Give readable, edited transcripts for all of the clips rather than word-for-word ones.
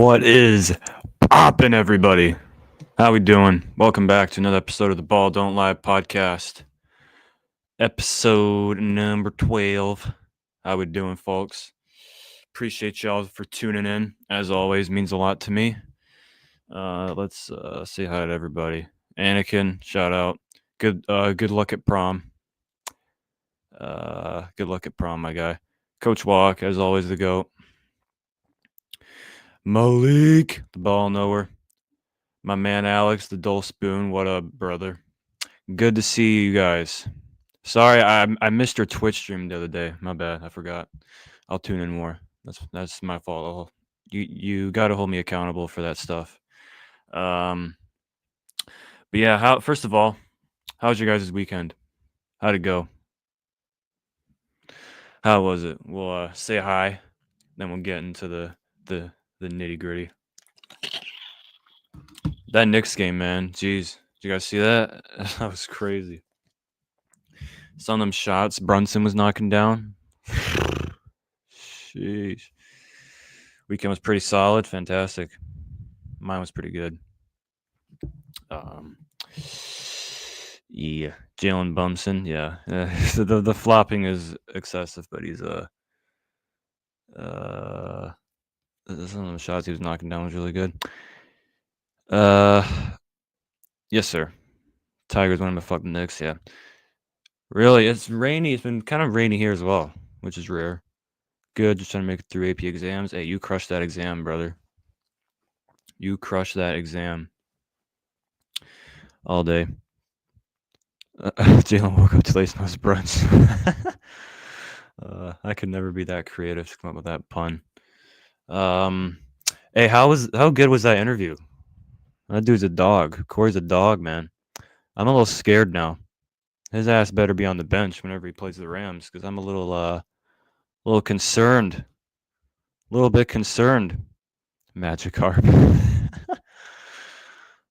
What is poppin', everybody? How we doing? Welcome back to another episode of the Ball Don't Lie podcast. Episode number 12. How we doing, folks? Appreciate y'all for tuning in. As always, means a lot to me. Let's say hi to everybody. Anakin, shout out. Good luck at prom. Good luck at prom, my guy. Coach Walk, as always, the GOAT. Malik, the ball knower. My man Alex, the dull spoon. What up, brother? Good to see you guys. Sorry, I missed your Twitch stream the other day. My bad. I forgot. I'll tune in more. That's my fault. You got to hold me accountable for that stuff. But yeah, first of all, how was your guys' weekend? How'd it go? How was it? We'll say hi, then we'll get into the nitty gritty. That Knicks game, man. Jeez, did you guys see that? That was crazy. Some of them shots Brunson was knocking down. Sheesh. Weekend was pretty solid. Fantastic. Mine was pretty good. Yeah. Jalen Bumson. Yeah. The flopping is excessive, but he's some of the shots he was knocking down was really good. Yes, sir. Tigers won the fucking Knicks. Yeah. Really, it's rainy. It's been kind of rainy here as well, which is rare. Good, just trying to make it through AP exams. Hey, you crushed that exam, brother. You crushed that exam all day. Jalen woke up to lace nose brunch. I could never be that creative to come up with that pun. Hey, how good was that interview? That dude's a dog. Corey's a dog, man. I'm a little scared now. His ass better be on the bench whenever he plays the Rams, because I'm a little concerned. A little bit concerned. Magikarp.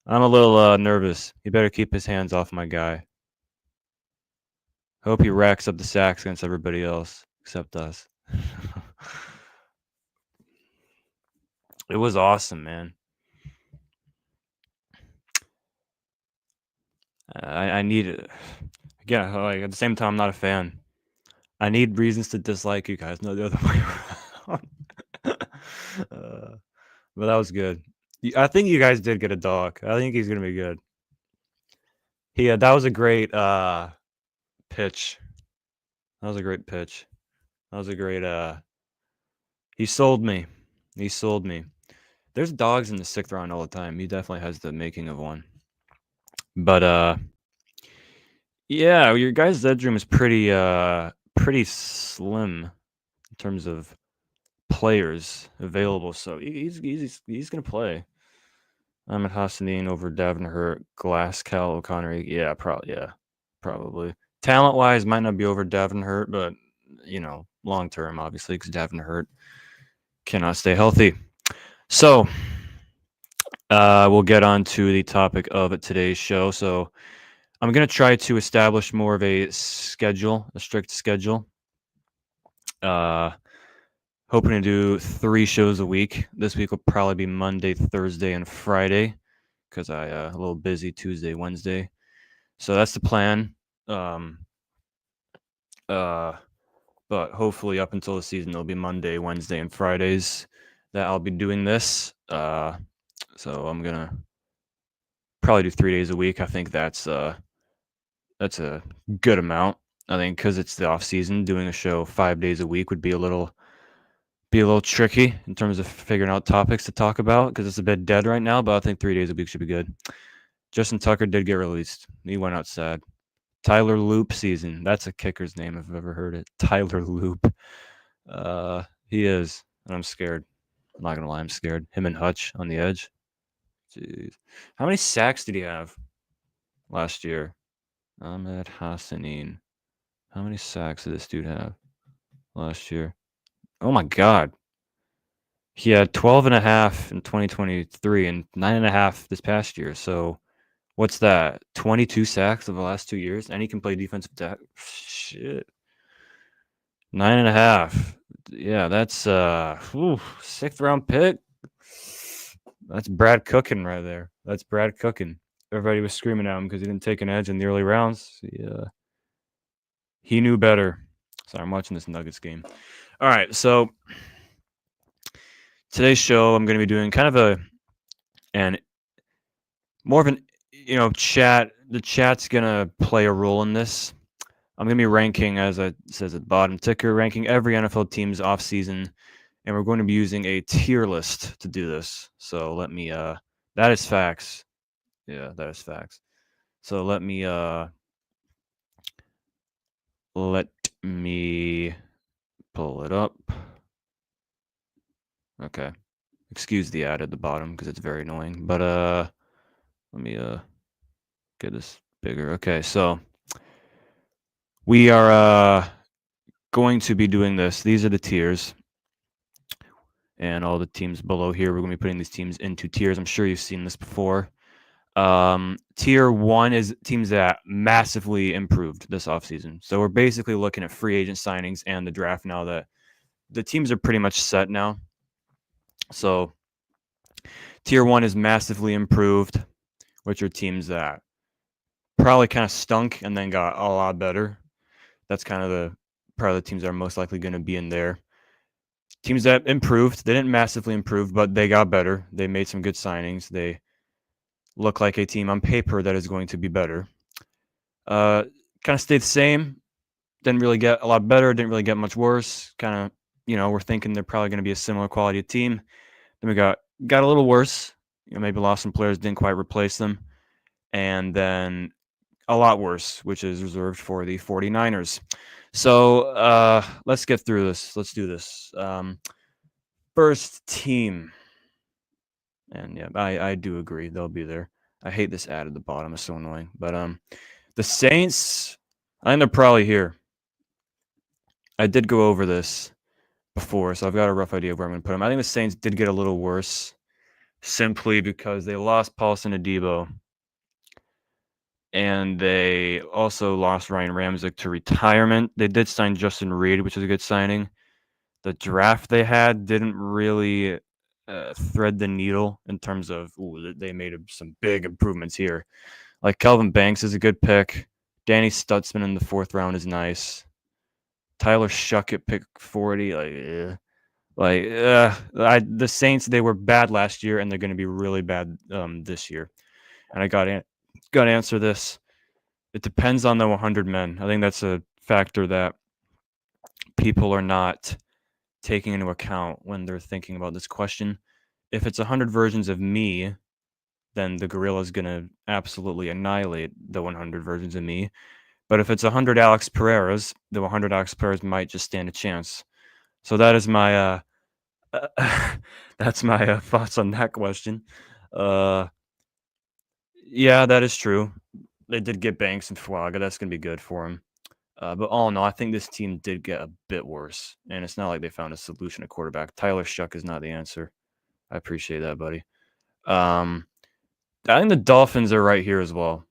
I'm a little nervous. He better keep his hands off my guy. Hope he racks up the sacks against everybody else except us. It was awesome, man. I need it. Again, like, at the same time, I'm not a fan. I need reasons to dislike you guys, not the other way around. But that was good. I think you guys did get a dog. I think he's gonna be good. That was a great pitch. That was a great pitch. That was a great he sold me. He sold me. There's dogs in the 6th round all the time. He definitely has the making of one. But yeah, your guys' bedroom is pretty slim in terms of players available. So he's gonna play. I'm at Hassanin over Davenport, Glasgow, O'Connor. Yeah, probably. Talent-wise, might not be over Davenport, but long term, obviously, because Davenport cannot stay healthy. So we'll get on to the topic of today's show. So I'm going to try to establish more of a strict schedule. Hoping to do 3 shows a week. This week will probably be Monday, Thursday, and Friday because I a little busy Tuesday, Wednesday. So that's the plan. But hopefully up until the season, it'll be Monday, Wednesday, and Fridays that I'll be doing this. So I'm gonna probably do 3 days a week. I think that's a good amount. I think because it's the off season, doing a show 5 days a week would be a little tricky in terms of figuring out topics to talk about because it's a bit dead right now. But I think 3 days a week should be good. Justin Tucker did get released. He went out sad. Tyler Loop season. That's a kicker's name if I've ever heard it. Tyler Loop. He is. And I'm scared. I'm not going to lie. I'm scared. Him and Hutch on the edge. Jeez. How many sacks did he have last year? Ahmed Hassanin. How many sacks did this dude have last year? Oh, my God. He had 12.5 in 2023 and 9.5 this past year. So what's that? 22 sacks of the last 2 years, and he can play defensive tackle. Shit, 9.5. Yeah, that's 6th round pick. That's Brad cooking right there. That's Brad cooking. Everybody was screaming at him because he didn't take an edge in the early rounds. He knew better. Sorry, I'm watching this Nuggets game. All right, so today's show, I'm going to be doing kind of an more of an chat. The chat's going to play a role in this. I'm going to be ranking, as it says at the bottom ticker, ranking every NFL team's offseason, and we're going to be using a tier list to do this. So let me that is facts. Yeah, that is facts. So let me pull it up. Okay. Excuse the ad at the bottom because it's very annoying. But let me get this bigger. Okay, so we are going to be doing this. These are the tiers. And all the teams below here, we're going to be putting these teams into tiers. I'm sure you've seen this before. Tier 1 is teams that massively improved this offseason. So we're basically looking at free agent signings and the draft now that the teams are pretty much set now. So tier 1 is massively improved, which are teams that probably kind of stunk and then got a lot better. That's kind of probably the teams that are most likely going to be in there. Teams that improved, they didn't massively improve, but they got better. They made some good signings. They look like a team on paper that is going to be better. Kind of stayed the same. Didn't really get a lot better. Didn't really get much worse. Kind of, we're thinking they're probably going to be a similar quality of team. Then we got a little worse. Maybe lost some players, didn't quite replace them. And then a lot worse, which is reserved for the 49ers. So let's get through this. Let's do this. First team. And yeah, I do agree. They'll be there. I hate this ad at the bottom. It's so annoying. But the Saints, I think they're probably here. I did go over this before, so I've got a rough idea of where I'm going to put them. I think the Saints did get a little worse simply because they lost Paulson Adebo. And they also lost Ryan Ramczyk to retirement. They did sign Justin Reed, which is a good signing. The draft they had didn't really thread the needle in terms of they made some big improvements here. Like Kelvin Banks is a good pick. Danny Stutzman in the 4th round is nice. Tyler Shuckett pick 40. The Saints, they were bad last year and they're going to be really bad this year. And I got to answer this. It depends on the 100 men. I think that's a factor that people are not taking into account when they're thinking about this question. If it's 100 versions of me, then the gorilla is going to absolutely annihilate the 100 versions of me. But if it's 100 Alex Pereiras, the 100 Alex Pereiras might just stand a chance. So that is my that's my thoughts on that question. Yeah, that is true. They did get Banks and Fuaga. That's going to be good for him. But all in all, I think this team did get a bit worse. And it's not like they found a solution at quarterback. Tyler Shuck is not the answer. I appreciate that, buddy. I think the Dolphins are right here as well.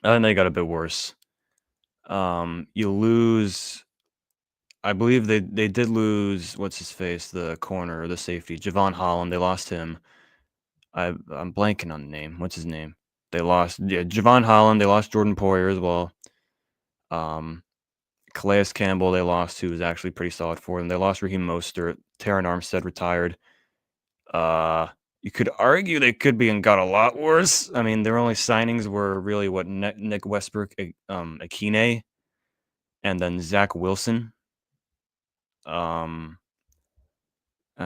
I think they got a bit worse. You lose. I believe they did lose, what's his face, the corner or the safety, Javon Holland. They lost him. I'm blanking on the name. What's his name? They lost Javon Holland. They lost Jordan Poyer as well. Calais Campbell, they lost, who was actually pretty solid for them. They lost Raheem Mostert. Terran Armstead retired. You could argue they could be and got a lot worse. I mean, their only signings were really Nick Westbrook, Akine, and then Zach Wilson. I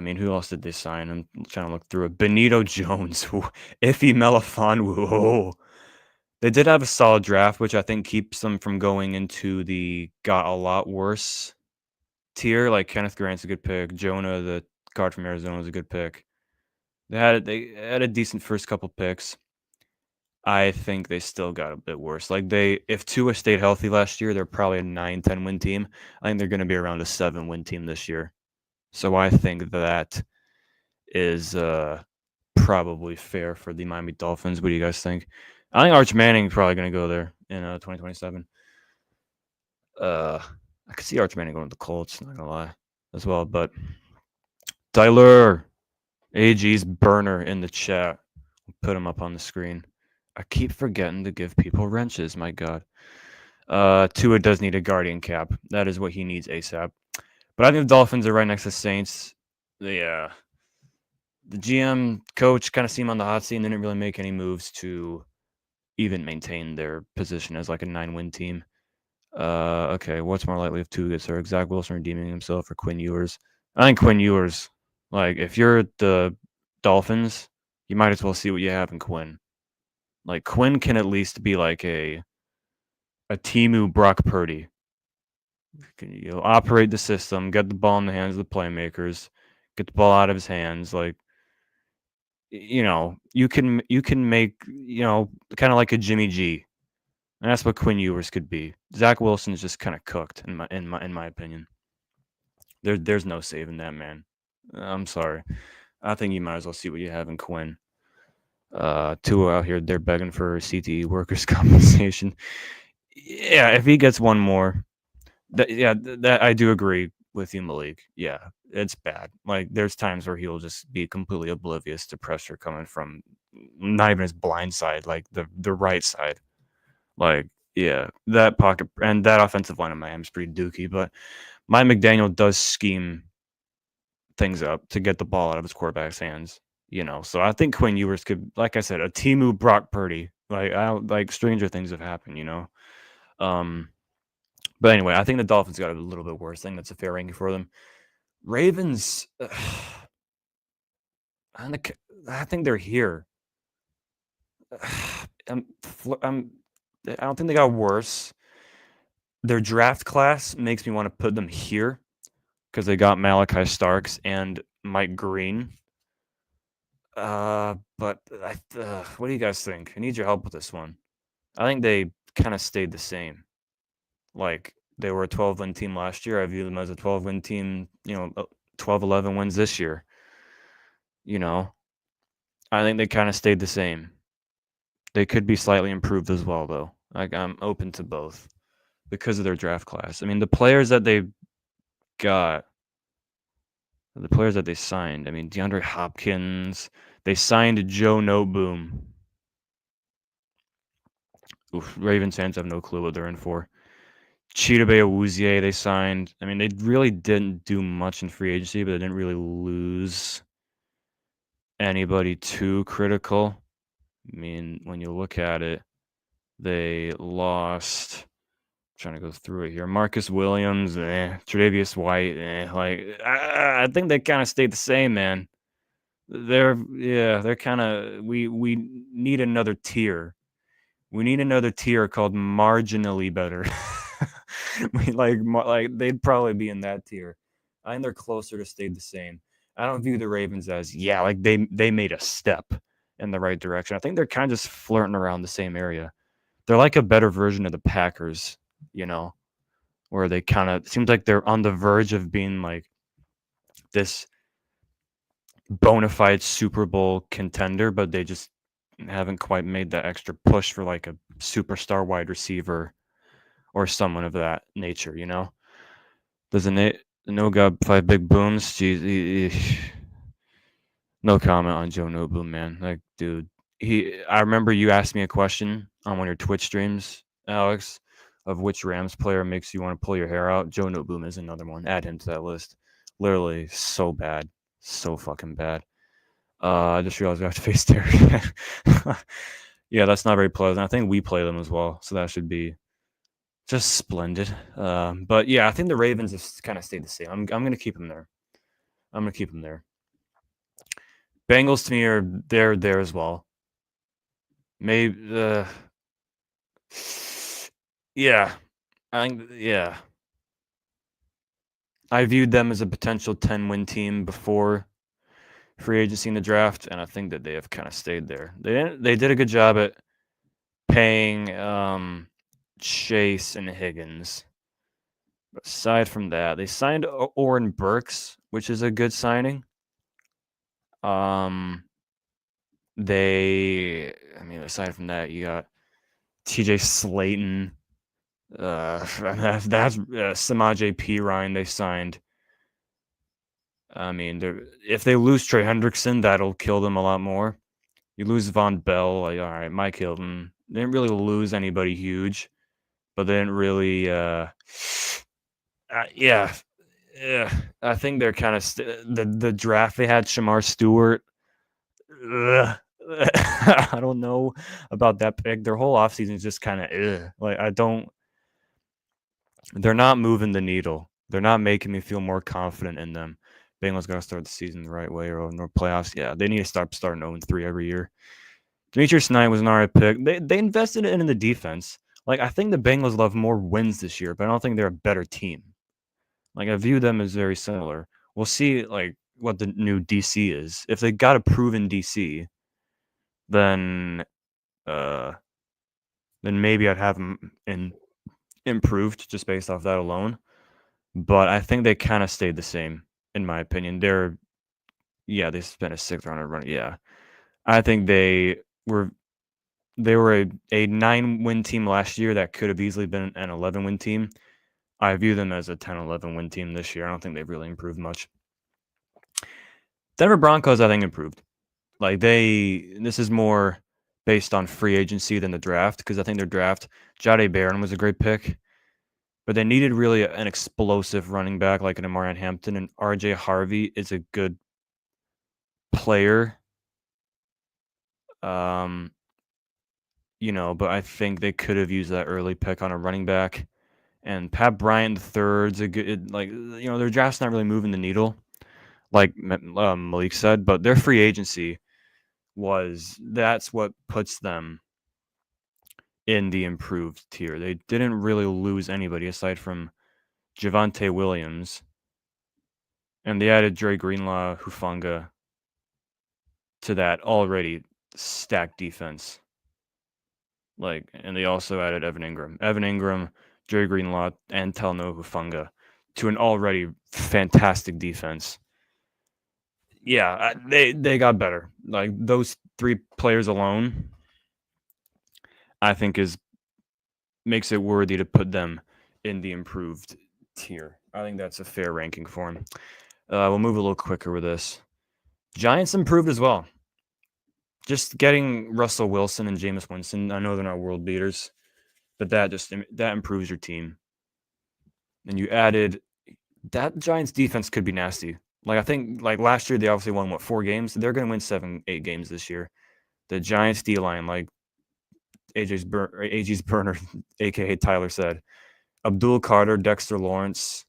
mean, who else did they sign? I'm trying to look through it. Benito Jones, Iffy Melifonwu. Oh. They did have a solid draft, which I think keeps them from going into the got a lot worse tier. Like Kenneth Grant's a good pick. Jonah, the guard from Arizona, was a good pick. They had a decent first couple picks. I think they still got a bit worse. Like if Tua stayed healthy last year, they're probably a 9-10 win team. I think they're going to be around a 7-win team this year. So I think that is probably fair for the Miami Dolphins. What do you guys think? I think Arch Manning's probably going to go there in 2027. I could see Arch Manning going to the Colts, not going to lie, as well. But Tyler, AG's burner in the chat. Put him up on the screen. I keep forgetting to give people wrenches. My God. Tua does need a guardian cap. That is what he needs ASAP. But I think the Dolphins are right next to Saints. The GM coach kind of seemed on the hot seat and didn't really make any moves to even maintain their position as like a 9-win team. Okay, what's more likely if Tua gets hurt? Zach Wilson redeeming himself or Quinn Ewers? I think Quinn Ewers. Like, if you're the Dolphins, you might as well see what you have in Quinn. Like, Quinn can at least be like a Timu Brock Purdy. Can operate the system, get the ball in the hands of the playmakers, get the ball out of his hands. Like, you can make, kind of like a Jimmy G. And that's what Quinn Ewers could be. Zach Wilson is just kind of cooked in my opinion. There's no saving that man. I'm sorry. I think you might as well see what you have in Quinn. Tua out here, they're begging for CTE workers' compensation. Yeah, if he gets one more, that I do agree with you, Malik. Yeah, it's bad. Like, there's times where he'll just be completely oblivious to pressure coming from not even his blind side, like the right side. Like, yeah, that pocket and that offensive line of Miami's pretty dookie, but Mike McDaniel does scheme things up to get the ball out of his quarterback's hands. So I think Quinn Ewers could, like I said, a Timu Brock Purdy. Like stranger things have happened. But anyway, I think the Dolphins got a little bit worse. I think that's a fair ranking for them. Ravens, I think they're here. I don't think they got worse. Their draft class makes me want to put them here because they got Malachi Starks and Mike Green. But what do you guys think? I need your help with this one. I think they kind of stayed the same. Like, they were a 12-win team last year. I view them as a 12-win team, 12-11 wins this year. I think they kind of stayed the same. They could be slightly improved as well, though. Like, I'm open to both because of their draft class. I mean, the players that they got, the players that they signed. I mean, DeAndre Hopkins. They signed Joe Noteboom. Oof, Ravens fans have no clue what they're in for. Chidobe Awuzie they signed. I mean, they really didn't do much in free agency, but they didn't really lose anybody too critical. I mean, when you look at it, they lost. I'm trying to go through it here. Marcus Williams, Tre'Davious White, like I think they kind of stayed the same, man. They're kind of we need another tier. We need another tier called marginally better. We like they'd probably be in that tier. I think they're closer to stayed the same. I don't view the Ravens as like they made a step in the right direction. I think they're kind of just flirting around the same area. They're like a better version of the Packers, where they kind of seems like they're on the verge of being like this bona fide Super Bowl contender, but they just haven't quite made that extra push for like a superstar wide receiver or someone of that nature, Does no got 5 big booms? Jeez, no comment on Joe Noteboom, man. Like, dude, I remember you asked me a question on one of your Twitch streams, Alex, of which Rams player makes you want to pull your hair out. Joe Noteboom is another one. Add him to that list. Literally so bad. So fucking bad. I just realized we have to face Terry. Yeah, that's not very pleasant. I think we play them as well, so that should be just splendid. But yeah, I think the Ravens have kind of stayed the same. I'm going to keep them there. Bengals to me are they're there as well. Maybe yeah. I viewed them as a potential 10-win team before free agency in the draft, and I think that they have kind of stayed there. They did a good job at paying Chase and Higgins. But aside from that, they signed Oren Burks, which is a good signing. Aside from that, you got TJ Slayton. That's Samaje Perine they signed. I mean, if they lose Trey Hendrickson, that'll kill them a lot more. You lose Von Bell, like, all right, Mike Hilton. They didn't really lose anybody huge, but they didn't really, yeah. Yeah, I think they're kind of the draft they had Shamar Stewart. Ugh. I don't know about that pick. Their whole offseason is just kind of like they're not moving the needle. They're not making me feel more confident in them. Bengals got to start the season the right way or no playoffs. Yeah, they need to start starting 0-3 every year. Demetrius Knight was an alright pick. They invested in the defense. Like, I think the Bengals will have more wins this year, but I don't think they're a better team. Like, I view them as very similar. We'll see, like, what the new DC is. If they got a proven DC, then maybe I'd have them improved just based off that alone. But I think they kind of stayed the same, in my opinion. They spent a 6th rounder running. Yeah, I think they were a 9-win team last year that could have easily been an 11-win team. I view them as a 10-11-win team this year. I don't think they've really improved much. Denver Broncos, I think, improved. Like, this is more based on free agency than the draft, because I think their draft, Jahdae Barron was a great pick, but they needed really an explosive running back like an Amarian Hampton, and RJ Harvey is a good player. But I think they could have used that early pick on a running back. And Pat Bryant III's a good, their draft's not really moving the needle, like Malik said, but their free agency that's what puts them in the improved tier. They didn't really lose anybody aside from Javonte Williams, and they added Dre Greenlaw, Hufanga to that already stacked defense. And they also added Evan Ingram, Dre Greenlaw, and Talanoa Hufanga to an already fantastic defense. Yeah, they got better. Like, those 3 players alone, I think makes it worthy to put them in the improved tier. I think that's a fair ranking for them. We'll move a little quicker with this. Giants improved as well. Just getting Russell Wilson and Jameis Winston, I know they're not world beaters, but that improves your team. And you added that Giants defense could be nasty. Like, I think, like, last year they obviously won 4 games. They're going to win 7-8 games this year. The Giants D line, like AG's burner, aka Tyler said, Abdul Carter, Dexter Lawrence,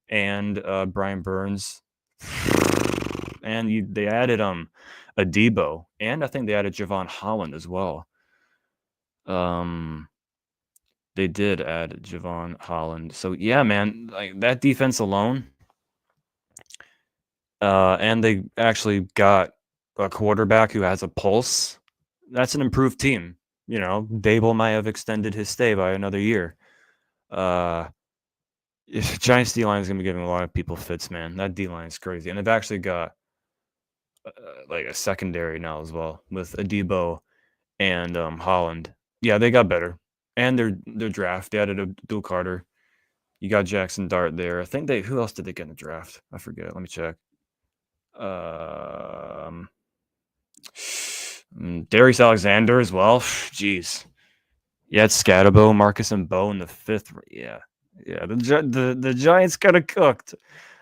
and Brian Burns, and they added Adebo, and I think they added Javon Holland as well. They did add Javon Holland, so yeah, man, like, that defense alone, and they actually got a quarterback who has a pulse. That's an improved team. Dable might have extended his stay by another year. Giants D-line is going to be giving a lot of people fits, man. That D-line is crazy. And they've actually got like a secondary now as well with Adebo and Holland. Yeah, they got better. And their draft, they added Abdul Carter. You got Jackson Dart there. I think who else did they get in the draft? I forget. Let me check. Darius Alexander as well. Jeez. Yeah, it's Scatabo, Marcus and Bo in the 5th. Yeah. The Giants kind of cooked.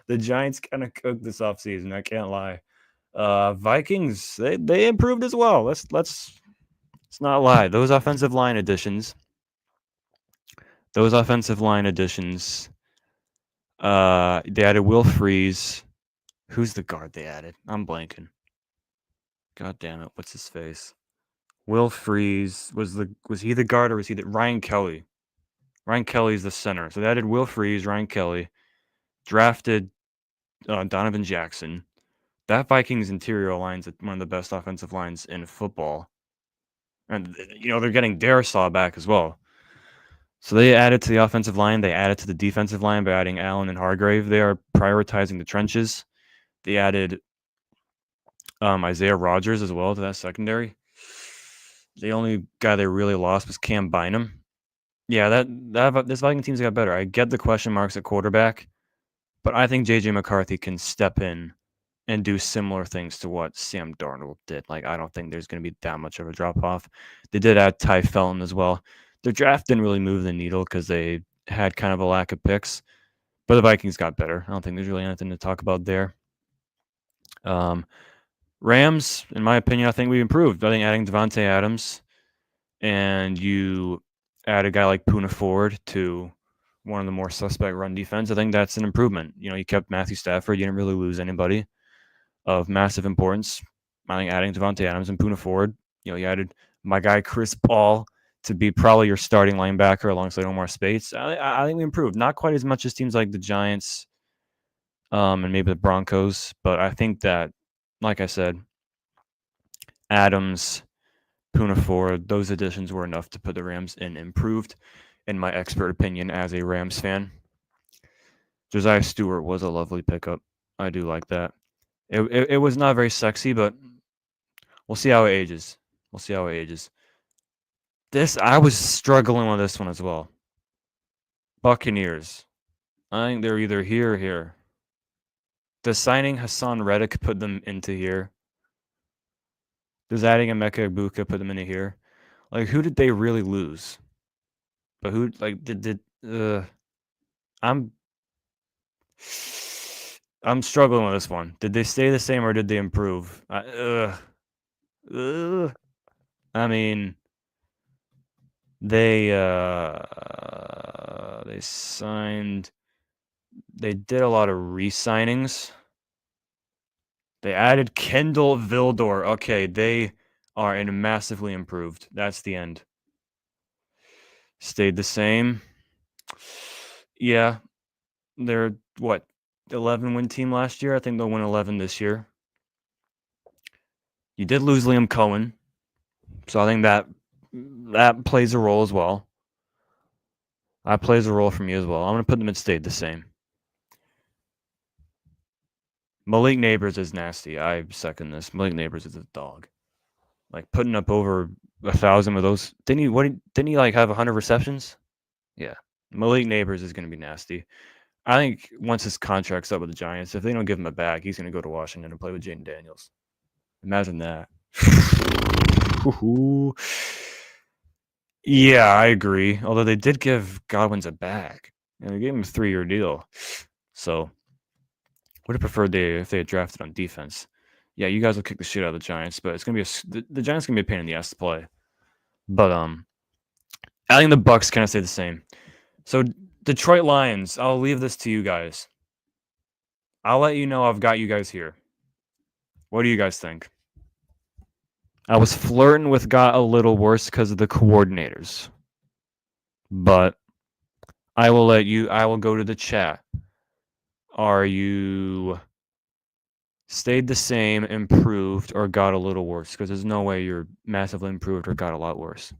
The Giants kind of cooked this offseason. I can't lie. Vikings, they improved as well. Let's not lie. Those offensive line additions. They added Will Freeze. Who's the guard they added? I'm blanking. God damn it! What's his face? Will Freeze was he the guard, or was he Ryan Kelly? Ryan Kelly's the center. So they added Will Freeze, Ryan Kelly, drafted Donovan Jackson. That Vikings interior line is one of the best offensive lines in football. And, they're getting Darisaw back as well. So they added to the offensive line. They added to the defensive line by adding Allen and Hargrave. They are prioritizing the trenches. They added Isaiah Rodgers as well to that secondary. The only guy they really lost was Cam Bynum. Yeah, this Viking team's got better. I get the question marks at quarterback, But I think J.J. McCarthy can step in and do similar things to what Sam Darnold did. Like, I don't think there's going to be that much of a drop off. They did add Ty Felton as well. Their draft didn't really move the needle because they had kind of a lack of picks, but the Vikings got better. I don't think there's really anything to talk about there. Rams, in my opinion, I think we improved. I think adding Devontae Adams and you add a guy like Poona Ford to one of the more suspect run defense, I think that's an improvement. You know, you kept Matthew Stafford. You didn't really lose anybody of massive importance. I think adding Devontae Adams and Poona Ford, you know, you added my guy Chris Paul to be probably your starting linebacker alongside Omar Speights. I think we improved. Not quite as much as teams like the Giants and maybe the Broncos, but I think that, like I said, Adams, Poona Ford, those additions were enough to put the Rams in improved, in my expert opinion, as a Rams fan. Josiah Stewart was a lovely pickup. I do like that. It was not very sexy, but we'll see how it ages. We'll see how it ages. I was struggling with this one as well. Buccaneers. I think they're either here or here. Does signing Hassan Reddick put them into here? Does adding Emeka Egbuka put them into here? Like, who did they really lose? But who, like, I'm struggling with this one. Did they stay the same or did they improve? I mean, they signed. They did a lot of re-signings. They added Kendall Vildor. Okay, they are in massively improved. That's the end. Stayed the same. Yeah, they're what, 11-win team last year. I think they'll win 11 this year. You did lose Liam Cohen, so I think that plays a role as well. That plays a role for me as well. I'm going to put them at stayed the same. Malik Neighbors is nasty. I second this. Malik Neighbors is a dog. Like, putting up over 1,000 with those. Didn't he like have 100 receptions? Yeah. Malik Neighbors is going to be nasty. I think once his contract's up with the Giants, if they don't give him a bag, he's going to go to Washington and play with Jaden Daniels. Imagine that. Yeah, I agree. Although they did give Godwin's a bag. And they gave him a 3-year deal. So, would have preferred if they had drafted on defense. Yeah, you guys will kick the shit out of the Giants, but it's gonna be the Giants gonna be a pain in the ass to play. But I think the Bucks kind of stay the same. So Detroit Lions, I'll leave this to you guys. I'll let you know I've got you guys here. What do you guys think? I was flirting with got a little worse because of the coordinators. But I will go to the chat. Are you stayed the same, improved, or got a little worse? Because there's no way you're massively improved or got a lot worse.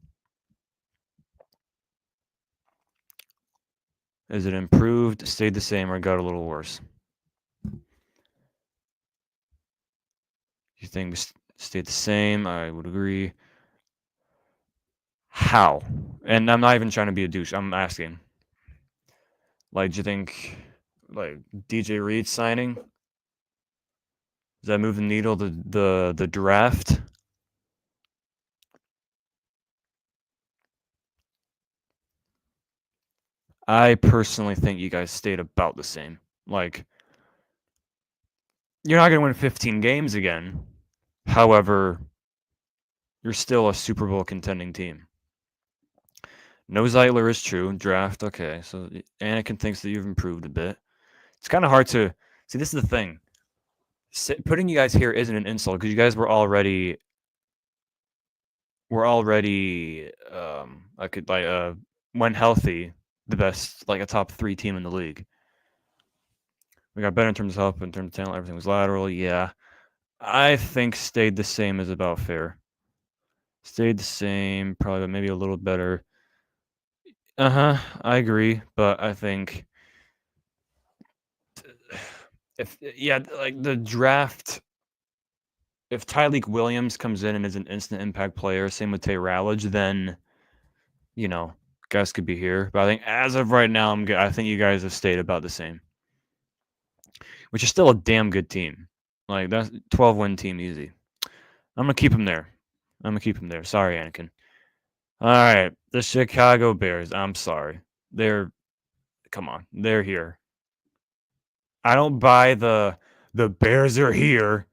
Is it improved, stayed the same, or got a little worse? You think stayed the same? I would agree. How? And I'm not even trying to be a douche. I'm asking. Like, do you think, like, DJ Reed signing? Does that move the needle? The draft? I personally think you guys stayed about the same. Like, you're not going to win 15 games again. However, you're still a Super Bowl contending team. No Zeitler is true. Draft, okay. So Anakin thinks that you've improved a bit. It's kind of hard to see. This is the thing. Putting you guys here isn't an insult because you guys were already. I could like when healthy, the best, like a top 3 team in the league. We got better in terms of help, in terms of talent. Everything was lateral. Yeah, I think stayed the same is about fair. Stayed the same, probably, but maybe a little better. I agree, but I think like the draft, if Tyreek Williams comes in and is an instant impact player, same with Tay Rowledge, then guys could be here. But I think as of right now, I think you guys have stayed about the same. which is still a damn good team. Like that's 12-win team easy. I'm gonna keep him there. Sorry, Anakin. All right, the Chicago Bears. I'm sorry. Come on. They're here. I don't buy the Bears are here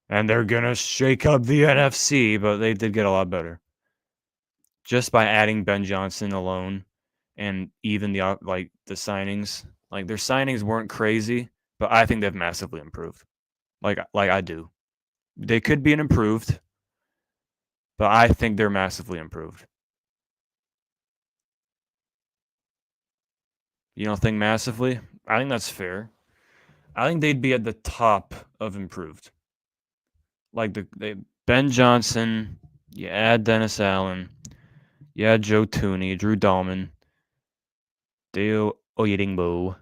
and they're gonna shake up the NFC, but they did get a lot better just by adding Ben Johnson alone, and even the signings. Like their signings weren't crazy, but I think they've massively improved. Like I do. They could be improved, but I think they're massively improved. You don't think massively? I think that's fair. I think they'd be at the top of improved. Like Ben Johnson, you add Dennis Allen, you add Joe Tooney, Drew Dahlman, Dale Oyedingbo.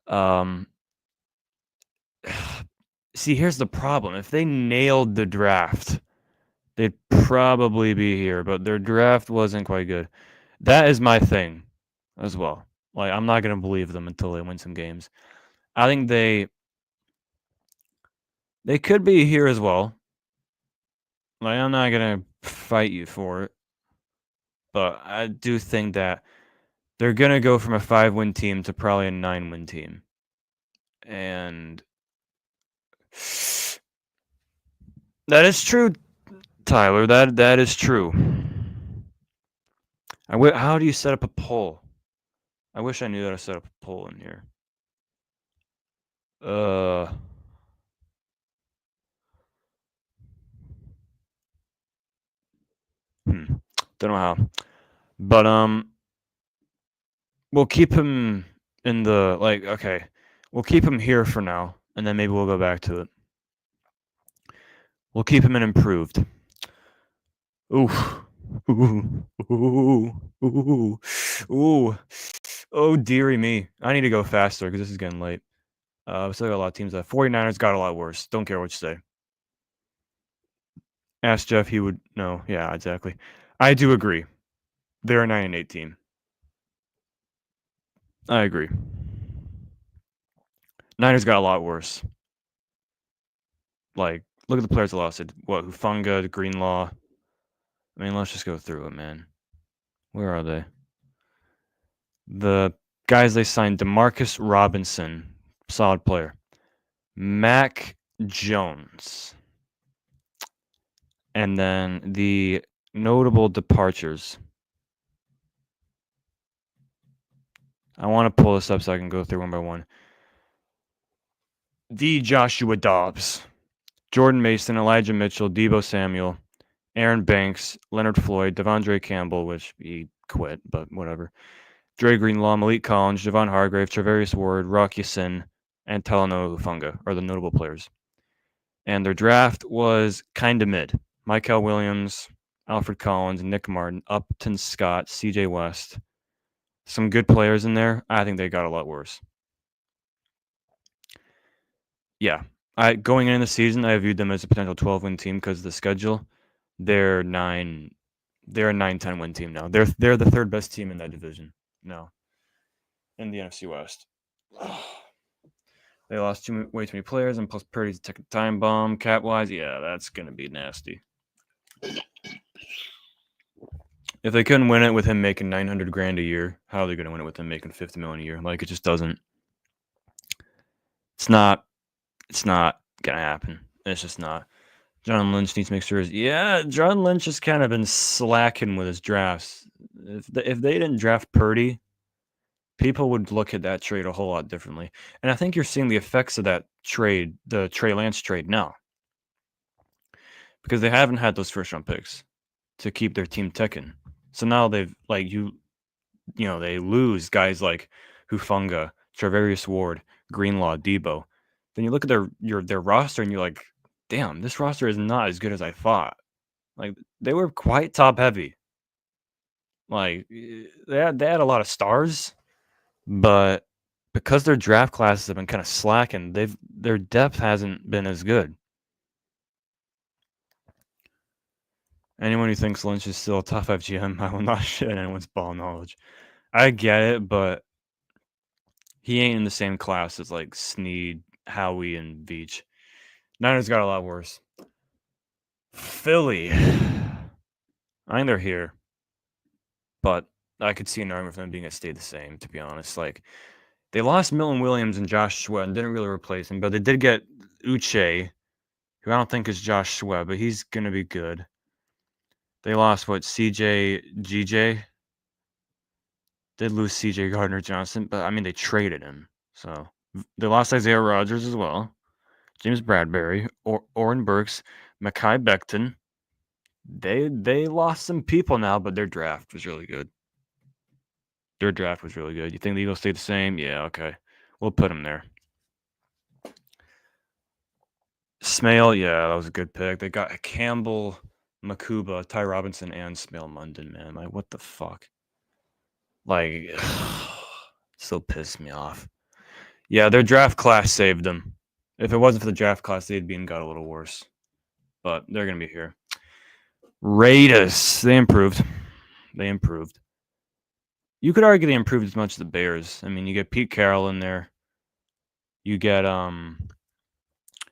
Um, see, here's the problem. If they nailed the draft, they'd probably be here, but their draft wasn't quite good. That is my thing as well. Like, I'm not going to believe them until they win some games. I think they could be here as well. Like, I'm not going to fight you for it. But I do think that they're going to go from a 5-win team to probably a 9-win team. And that is true, Tyler. That is true. How do you set up a poll? I wish I knew how to set up a poll in here. Don't know how. But we'll keep him in the okay. We'll keep him here for now, and then maybe we'll go back to it. We'll keep him in improved. Ooh. Ooh. Ooh. Ooh. Ooh. Oh, dearie me. I need to go faster because this is getting late. We still got a lot of teams. 49ers got a lot worse. Don't care what you say. Ask Jeff, he would know. Yeah, exactly. I do agree. They're a 9-8 team. I agree. Niners got a lot worse. Like, look at the players they lost. What, Hufanga, Greenlaw. I mean, let's just go through it, man. Where are they? The guys they signed: DeMarcus Robinson, solid player. Mac Jones. And then the notable departures. I want to pull this up so I can go through one by one. The Joshua Dobbs, Jordan Mason, Elijah Mitchell, Deebo Samuel, Aaron Banks, Leonard Floyd, Devondre Campbell, which he quit, but whatever. Dre Greenlaw, Malik Collins, Javon Hargrave, Travarius Ward, Rock Ya-Sin, and Talanoa Hufanga are the notable players. And their draft was kind of mid. Michael Williams, Alfred Collins, Nick Martin, Upton Scott, CJ West. Some good players in there. I think they got a lot worse. Yeah. Going into the season, I viewed them as a potential 12-win team because of the schedule. They're a 9-10 win team now. They're the third best team in that division now in the NFC West. They lost way too many players, and plus Purdy's a time bomb. Cap-wise, yeah, that's going to be nasty. If they couldn't win it with him making $900,000 a year, how are they going to win it with him making $50 million a year? Like, it just doesn't. It's not going to happen. It's just not. John Lynch needs to make sure. John Lynch has kind of been slacking with his drafts. If they didn't draft Purdy, people would look at that trade a whole lot differently. And I think you're seeing the effects of that trade, the Trey Lance trade now. Because they haven't had those first-round picks to keep their team ticking. So now they've, they lose guys like Hufanga, Travarius Ward, Greenlaw, Deebo. Then you look at their roster and you're like, damn, this roster is not as good as I thought. Like, they were quite top-heavy. Like, they had a lot of stars, but because their draft classes have been kind of slacking, their depth hasn't been as good. Anyone who thinks Lynch is still a top 5 GM, I will not shit anyone's ball knowledge. I get it, but He ain't in the same class as like Snead, Howie, and Veach. Niners got a lot worse. Philly. I think they're here, but I could see an argument for them being stayed the same, to be honest. Like, they lost Milton Williams and Josh Sweat and didn't really replace him, but they did get Uche, who I don't think is Josh Sweat, but he's going to be good. They lost, CJ, GJ? Did lose CJ Gardner-Johnson, but, I mean, they traded him. So, they lost Isaiah Rodgers as well. James Bradbury, Oren Burks, Mekhi Becton. They lost some people now, but their draft was really good. You think the Eagles stay the same? Yeah, okay. We'll put them there. Smale, yeah, that was a good pick. They got Campbell, Makuba, Ty Robinson, and Smale London, man. Like, what the fuck? Like, still pissed me off. Yeah, their draft class saved them. If it wasn't for the draft class, they'd got a little worse. But they're going to be here. Raiders, they improved. You could argue they improved as much as the Bears. I mean, you get Pete Carroll in there. You get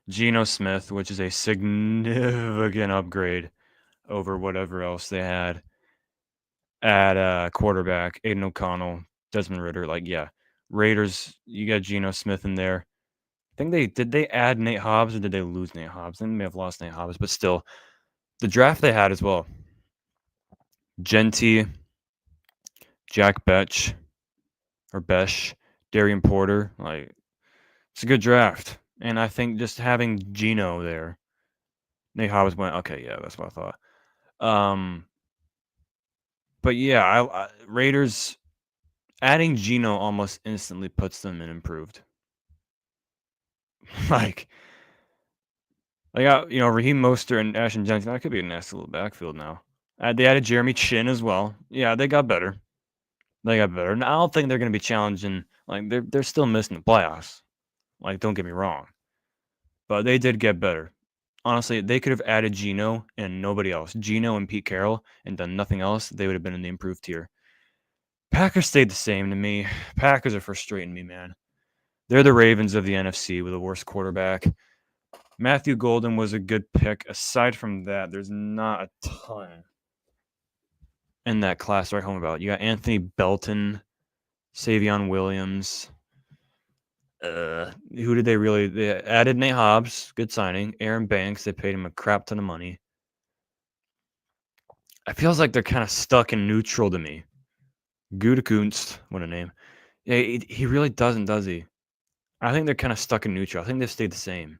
Geno Smith, which is a significant upgrade over whatever else they had at quarterback. Aiden O'Connell, Desmond Ridder. Like, yeah, Raiders, you got Geno Smith in there. I think did they add Nate Hobbs or did they lose Nate Hobbs? They may have lost Nate Hobbs, but still, the draft they had as well. Genty, Jack Besh, Darian Porter. Like, it's a good draft. And I think just having Geno there, Nate Hobbs went, okay, yeah, that's what I thought. But yeah, Raiders adding Geno almost instantly puts them in improved. like, Raheem Mostert and Ashton Johnson, that could be a nasty little backfield now. They added Jeremy Chin as well. Yeah, they got better. And I don't think they're going to be challenging. Like, they're still missing the playoffs. Like, don't get me wrong. But they did get better. Honestly, they could have added Geno and nobody else. Geno and Pete Carroll and done nothing else. They would have been in the improved tier. Packers stayed the same to me. Packers are frustrating me, man. They're the Ravens of the NFC with a worse quarterback. Matthew Golden was a good pick. Aside from that, there's not a ton in that class to write home about. You got Anthony Belton, Savion Williams. Who did they added Nate Hobbs, good signing. Aaron Banks, they paid him a crap ton of money. It feels like they're kind of stuck in neutral to me. Gutekunst, what a name. Yeah, he really doesn't, does he? I think they're kind of stuck in neutral. I think they stayed the same.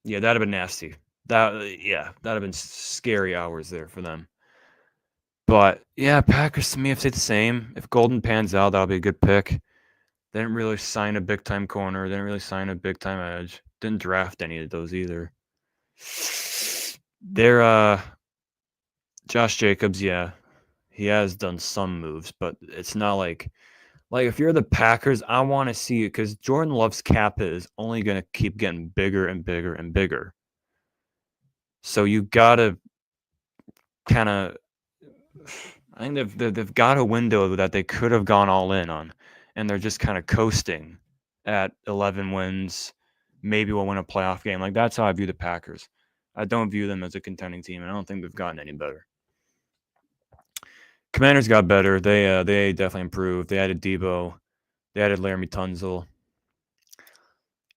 Yeah, that'd have been nasty. That'd have been scary hours there for them. But yeah, Packers to me have stayed the same. If Golden pans out, that'll be a good pick. They didn't really sign a big time corner. They didn't really sign a big time edge. Didn't draft any of those either. They're Josh Jacobs, yeah. He has done some moves, but it's not like if you're the Packers, I want to see it because Jordan Love's cap is only going to keep getting bigger and bigger and bigger. So you gotta kind of, I think they've got a window that they could have gone all in on, and they're just kind of coasting at 11 wins. Maybe we'll win a playoff game. Like, that's how I view the Packers. I don't view them as a contending team, and I don't think they've gotten any better. Commanders got better. They definitely improved. They added Debo. They added Laramie Tunzel.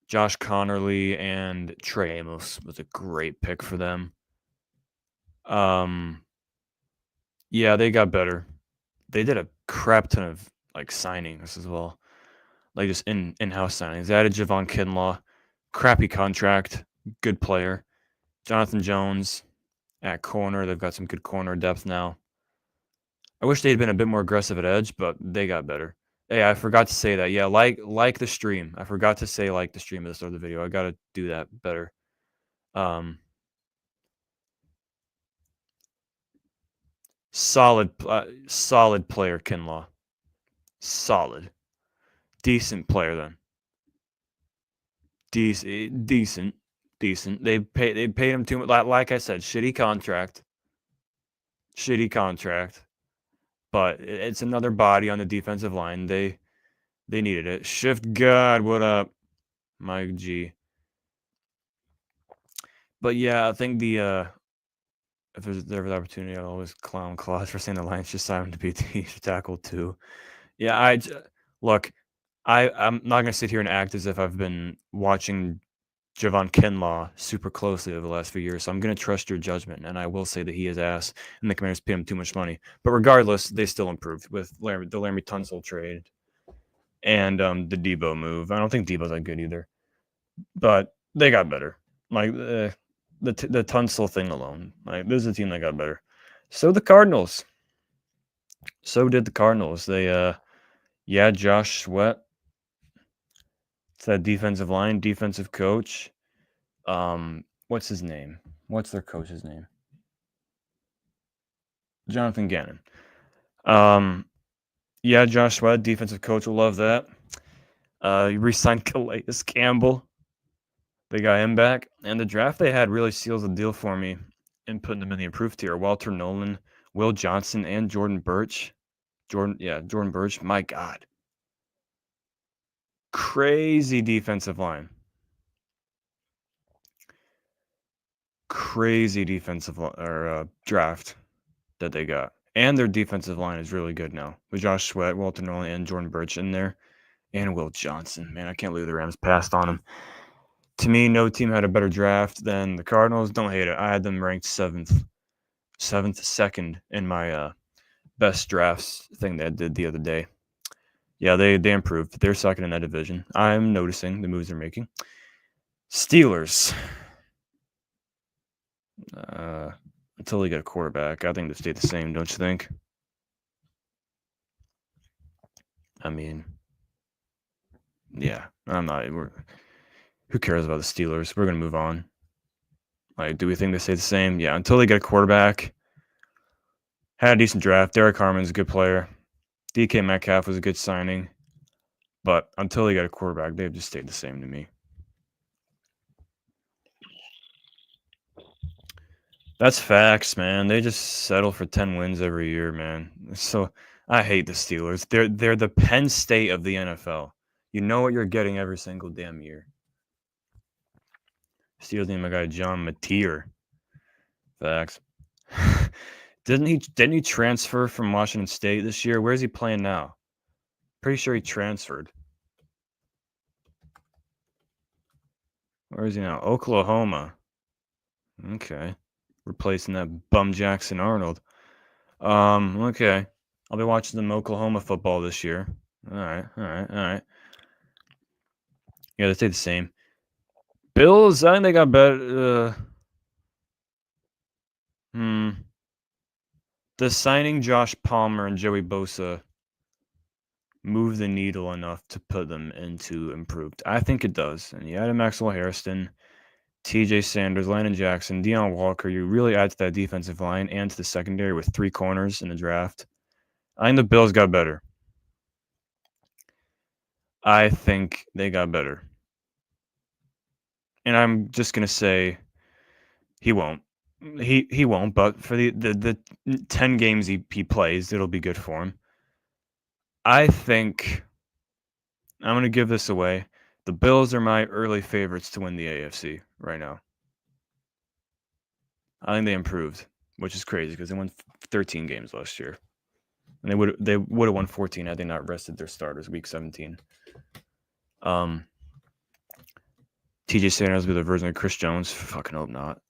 Josh Connerly and Trey Amos was a great pick for them. Yeah, they got better. They did a crap ton of signings as well. Like, just in-house signings. They added Javon Kinlaw. Crappy contract. Good player. Jonathan Jones at corner. They've got some good corner depth now. I wish they'd been a bit more aggressive at edge, but they got better. Hey, I forgot to say that. Yeah, like the stream. I forgot to say like the stream at the start of the video. I got to do that better. Solid player, Kinlaw. Solid. Decent player then. Decent. They paid him too much. Like I said, shitty contract. But it's another body on the defensive line. They They needed it. Shift God, what up, Mike G? But yeah, I think if there's ever the opportunity, I'll always clown Claus for saying the Lions just signed him to be a defensive tackle too. Yeah, look, I'm not gonna sit here and act as if I've been watching Javon Kinlaw super closely over the last few years, so I'm gonna trust your judgment, and I will say that he is ass, and the Commanders pay him too much money. But regardless, they still improved with the Laramie Tunsil trade and the Debo move. I don't think Debo's that good either, but they got better. Like the Tunsil thing alone, like this is a team that got better. So the Cardinals. So did the Cardinals. They yeah, Josh Sweat. It's that defensive line, defensive coach. What's his name? What's their coach's name? Jonathan Gannon. Yeah, Josh Sweat, defensive coach, will love that. You re-signed Calais Campbell. They got him back, and the draft they had really seals the deal for me in putting them in the improved tier. Walter Nolan, Will Johnson, and Jordan Birch. Jordan Birch. My God, crazy defensive line. Crazy defensive draft that they got, and their defensive line is really good now with Josh Sweat, Walter Nolan, and Jordan Birch in there, and Will Johnson. Man, I can't believe the Rams passed on him. To me, no team had a better draft than the Cardinals. Don't hate it. I had them ranked second in my best drafts thing that I did the other day. Yeah, they improved. They're second in that division. I'm noticing the moves they're making. Steelers. Until they get a quarterback, I think they stay the same, don't you think? I mean, yeah, I'm not. Who cares about the Steelers? We're gonna move on. Like, do we think they stay the same? Yeah, until they get a quarterback. Had a decent draft. Derek Harmon's a good player. DK Metcalf was a good signing. But until they get a quarterback, they've just stayed the same to me. That's facts, man. They just settle for 10 wins every year, man. So I hate the Steelers. They're the Penn State of the NFL. You know what you're getting every single damn year. Steelers need my guy John Mateer. Facts. Didn't he transfer from Washington State this year? Where's he playing now? Pretty sure he transferred. Where is he now? Oklahoma. Okay. Replacing that bum Jackson Arnold. Okay. I'll be watching them Oklahoma football this year. All right. Yeah, they stay the same. Bills, I think they got better. Does signing Josh Palmer and Joey Bosa move the needle enough to put them into improved? I think it does. And you added Maxwell Harrison, TJ Sanders, Landon Jackson, Deion Walker. You really add to that defensive line and to the secondary with 3 corners in the draft. I think the Bills got better. I think they got better. And I'm just going to say he won't. He won't, but for the 10 games he plays, it'll be good for him. I think I'm going to give this away. The Bills are my early favorites to win the AFC right now. I think they improved, which is crazy because they won 13 games last year. And they would have won 14 had they not rested their starters week 17. TJ Sanders will be the version of Chris Jones. Fucking hope not.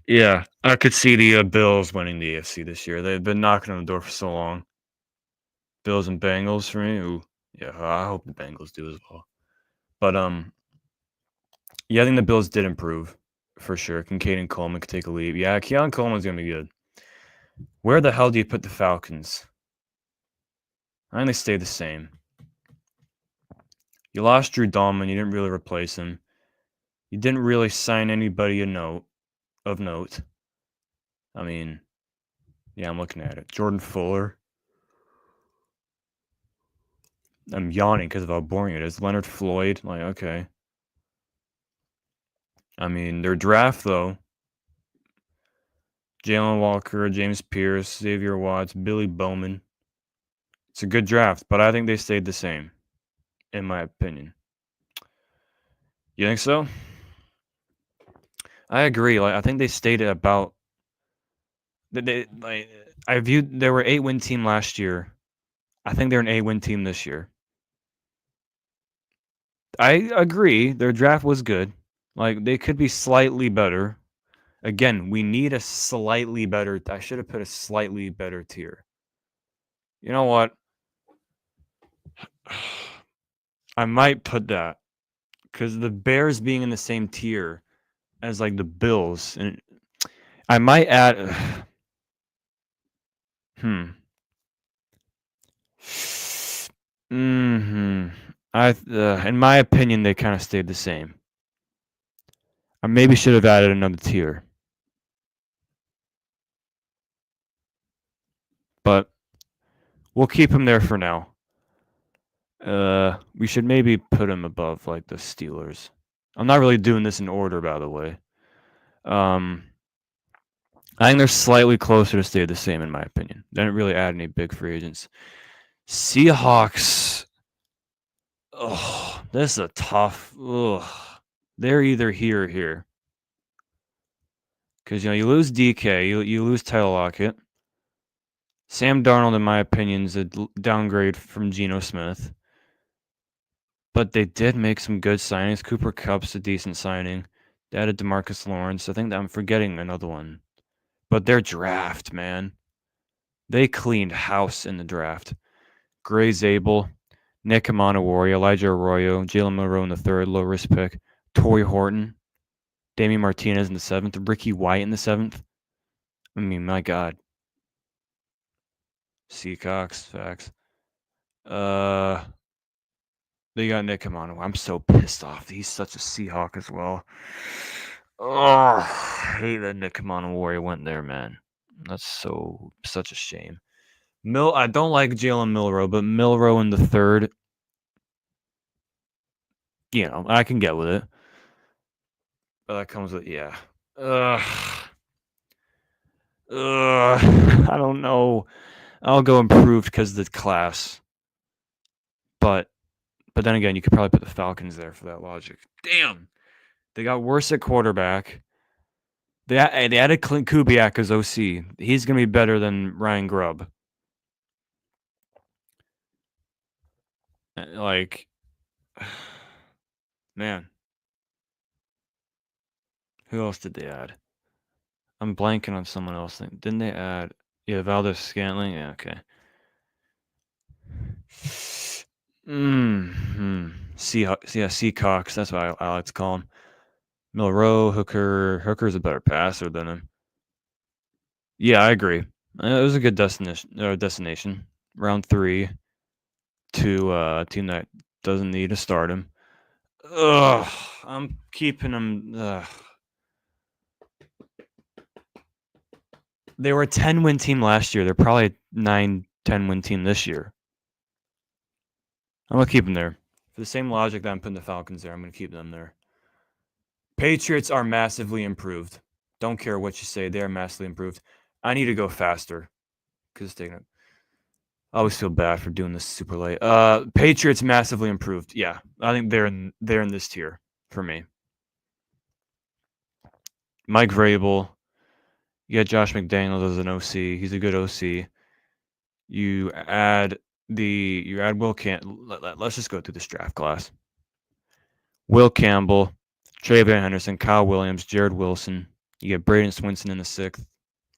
Yeah, I could see the Bills winning the AFC this year. They've been knocking on the door for so long. Bills and Bengals for me. Ooh, yeah, I hope the Bengals do as well. But yeah, I think the Bills did improve for sure. Kincaid and Coleman could take a leap. Yeah, Keon Coleman's gonna be good. Where the hell do you put the Falcons? I think they stay the same. You lost Drew Dahlman. You didn't really replace him. You didn't really sign anybody of note. I mean, yeah, I'm looking at it. Jordan Fuller. I'm yawning because of how boring it is. Leonard Floyd. Like, okay. I mean, their draft, though. Jalen Walker, James Pierce, Xavier Watts, Billy Bowman. It's a good draft, but I think they stayed the same, in my opinion. You think so? I agree. Like I think they stayed at about. I viewed they were 8-win team last year. I think they're an 8-win team this year. I agree. Their draft was good. Like they could be slightly better. Again, we need a slightly better. I should have put a slightly better tier. You know what? I might put that because the Bears being in the same tier as like the Bills, and I might add. Hmm. In my opinion, they kind of stayed the same. I maybe should have added another tier, but we'll keep him there for now. We should maybe put him above like the Steelers. I'm not really doing this in order, by the way. I think they're slightly closer to stay the same, in my opinion. They didn't really add any big free agents. Seahawks. Oh, this is a tough. Ugh. They're either here or here. Because you lose DK, you lose Tyler Lockett. Sam Darnold, in my opinion, is a downgrade from Geno Smith. But they did make some good signings. Cooper Kupp's a decent signing. They added DeMarcus Lawrence. I think that I'm forgetting another one. But their draft, man. They cleaned house in the draft. Gray Zabel, Nick Amanawari, Elijah Arroyo, Jalen Monroe in the third, low risk pick. Torrey Horton, Damian Martinez in the 7th, Ricky White in the 7th. I mean, my God. Seahawks, facts. They got Nick Amanawari. I'm so pissed off. He's such a Seahawk as well. Oh, I hate that Nick Amanawari went there, man. That's such a shame. I don't like Jalen Milroe, but Milroe in the 3rd, I can get with it. But that comes with I don't know. I'll go improved because of the class. But then again, you could probably put the Falcons there for that logic. Damn. They got worse at quarterback. They added Clint Kubiak as OC. He's going to be better than Ryan Grubb. Like, man. Who else did they add? I'm blanking on someone else. Didn't they add... Yeah, Valdez Scantling? Yeah, okay. Seahawks. That's what I like to call him. Milroe, Hooker. Hooker's a better passer than him. Yeah, I agree. It was a good destination. Round 3 to a team that doesn't need to start him. Ugh, I'm keeping him. They were a 10-win team last year. They're probably a 9-10-win team this year. I'm going to keep them there. For the same logic that I'm putting the Falcons there, I'm going to keep them there. Patriots are massively improved. Don't care what you say. They are massively improved. I need to go faster because it's taking up. I always feel bad for doing this super late. Patriots massively improved. Yeah, I think they're in this tier for me. Mike Vrabel. You got Josh McDaniels as an OC. He's a good OC. You add Will Campbell. Let's just go through this draft class. Will Campbell, Travion Henderson, Kyle Williams, Jared Wilson. You get Braden Swinson in the 6th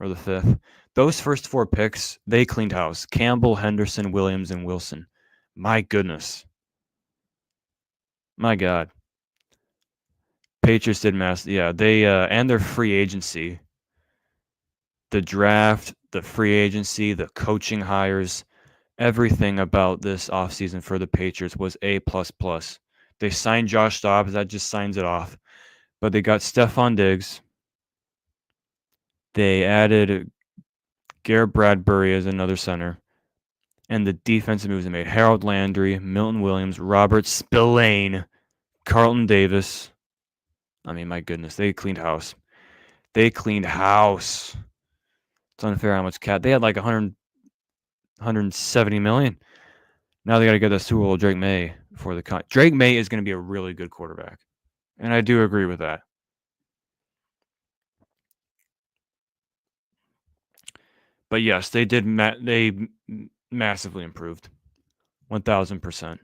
or the 5th. Those first 4 picks, they cleaned house. Campbell, Henderson, Williams, and Wilson. My goodness. My God. Patriots did mass. Yeah, they and their free agency. The draft, the free agency, the coaching hires, everything about this offseason for the Patriots was A++. They signed Josh Dobbs. That just signs it off. But they got Stephon Diggs. They added Garrett Bradbury as another center. And the defensive moves they made. Harold Landry, Milton Williams, Robert Spillane, Carlton Davis. I mean, my goodness. They cleaned house. It's unfair how much cap. They had like 170 million. Now they got to get this Super Bowl Drake May for the Drake May is going to be a really good quarterback, and I do agree with that. But yes, they did. They massively improved, 1000%.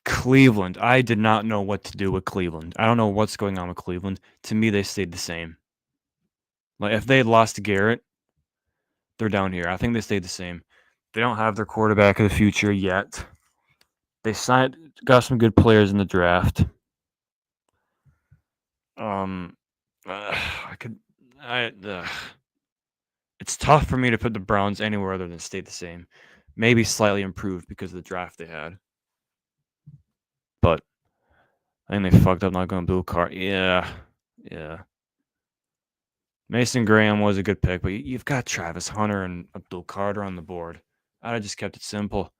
Cleveland, I did not know what to do with Cleveland. I don't know what's going on with Cleveland. To me, they stayed the same. Like if they had lost to Garrett, they're down here. I think they stayed the same. They don't have their quarterback of the future yet. They got some good players in the draft. I could, it's tough for me to put the Browns anywhere other than stay the same. Maybe slightly improved because of the draft they had. But I think they fucked up not going Bill Carr. Yeah. Mason Graham was a good pick, but you've got Travis Hunter and Abdul Carter on the board. I'd have just kept it simple.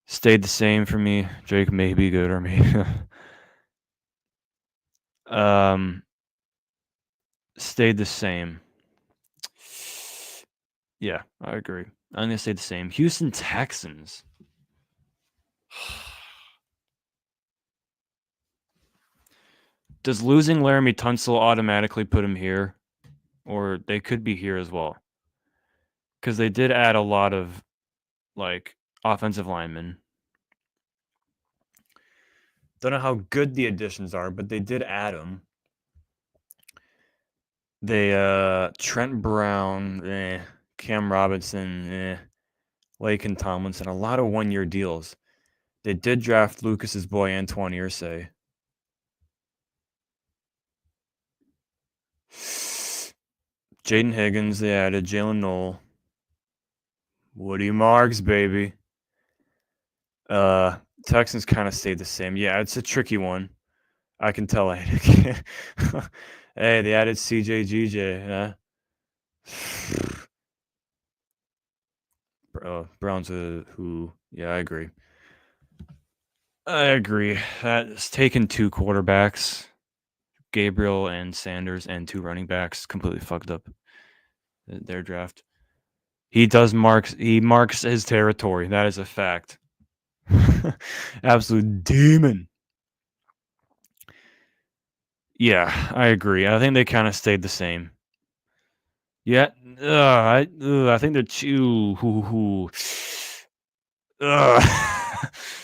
Stayed the same for me. Drake may be good or maybe. Stayed the same. Yeah, I agree. I'm gonna stay the same. Houston Texans. Does losing Laramie Tunsil automatically put him here? Or they could be here as well. Because they did add a lot of like offensive linemen. Don't know how good the additions are, but they did add them. They Trent Brown, Cam Robinson, Laken Tomlinson, a lot of 1-year deals. They did draft Lucas's boy Antoine Irsay. Jaden Higgins, they added Jalen Knoll. Woody Marks, baby. Texans kind of stayed the same. Yeah, it's a tricky one. I can tell. Hey, they added CJ GJ. Browns who? Yeah, I agree. That's taken 2 quarterbacks, Gabriel and Sanders, and 2 running backs. Completely fucked up their draft. He marks his territory. That is a fact. Absolute demon. Yeah, I agree. I think they kind of stayed the same. Yeah, I think they're too.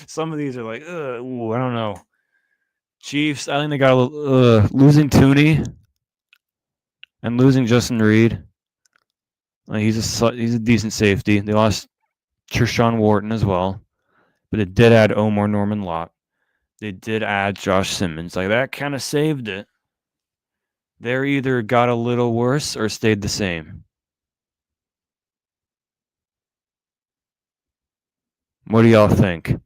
Some of these are like, I don't know. Chiefs, I think they got losing Tooney and losing Justin Reed. He's a decent safety. They lost Trishawn Wharton as well, but they did add Omar Norman Lott. They did add Josh Simmons. Like that kind of saved it. They're either got a little worse or stayed the same. What do y'all think?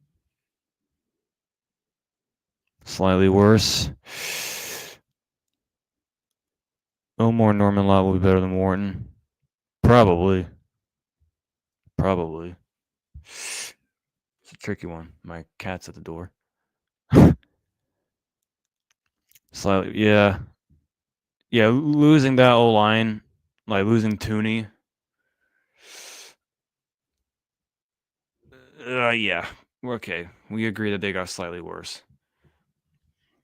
Slightly worse. Omar Norman Lott will be better than Wharton. Probably. It's a tricky one. My cat's at the door. Slightly, yeah. Yeah, losing that O-line, like losing Tooney. Yeah. Okay. We agree that they got slightly worse.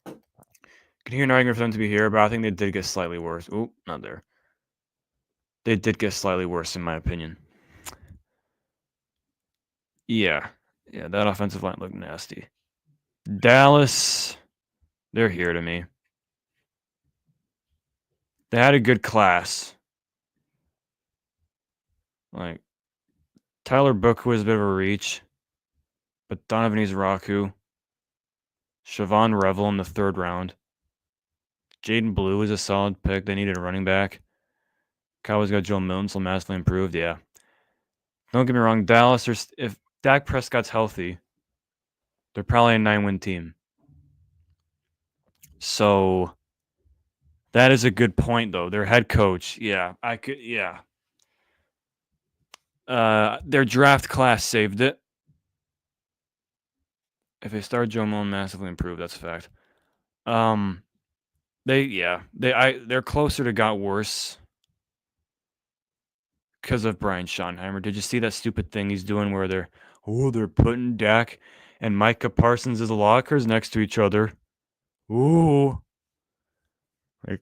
Can hear an argument for them to be here, but I think they did get slightly worse. Oh, not there. They did get slightly worse, in my opinion. Yeah. Yeah, that offensive line looked nasty. Dallas, they're here to me. They had a good class. Like, Tyler Book was a bit of a reach, but Donovan Izraku, Siobhan Revel in the 3rd round. Jaden Blue is a solid pick. They needed a running back. Cowboys got Joe Milton, so massively improved. Yeah. Don't get me wrong. Dallas, if Dak Prescott's healthy, they're probably a 9-win team. So that is a good point, though. Their head coach, yeah. Their draft class saved it. If they start Joe Milton, massively improved. That's a fact. They're closer to got worse because of Brian Schottenheimer. Did you see that stupid thing he's doing where they're Oh, they're putting Dak and Micah Parsons' lockers next to each other. Ooh. Like,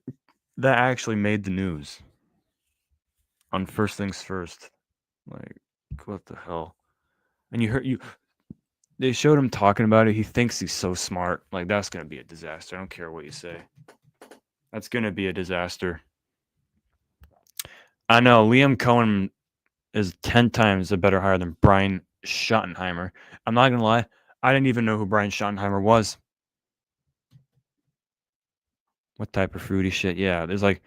that actually made the news on First Things First. Like, what the hell? And they showed him talking about it. He thinks he's so smart. Like, that's gonna be a disaster. I don't care what you say. That's gonna be a disaster. I know Liam Cohen is 10 times a better hire than Brian Schottenheimer. I'm not gonna lie, I didn't even know who Brian Schottenheimer was. What type of fruity shit? Yeah, there's like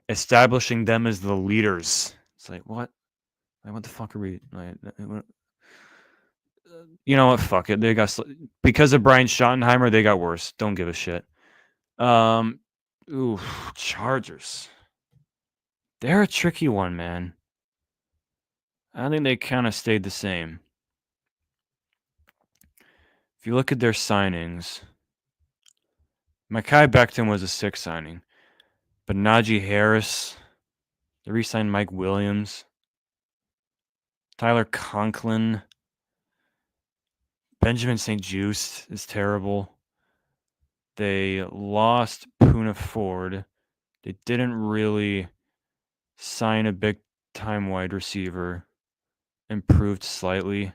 establishing them as the leaders. It's like what? Like what the fuck are we like? You know what? Fuck it. They got because of Brian Schottenheimer, they got worse. Don't give a shit. Um, ooh, Chargers. They're a tricky one, man. I think they kind of stayed the same. If you look at their signings, Mekhi Becton was a sick signing, but Najee Harris, they re-signed Mike Williams, Tyler Conklin, Benjamin St. Juste is terrible. They lost Poona Ford. They didn't really sign a big-time wide receiver. Improved slightly.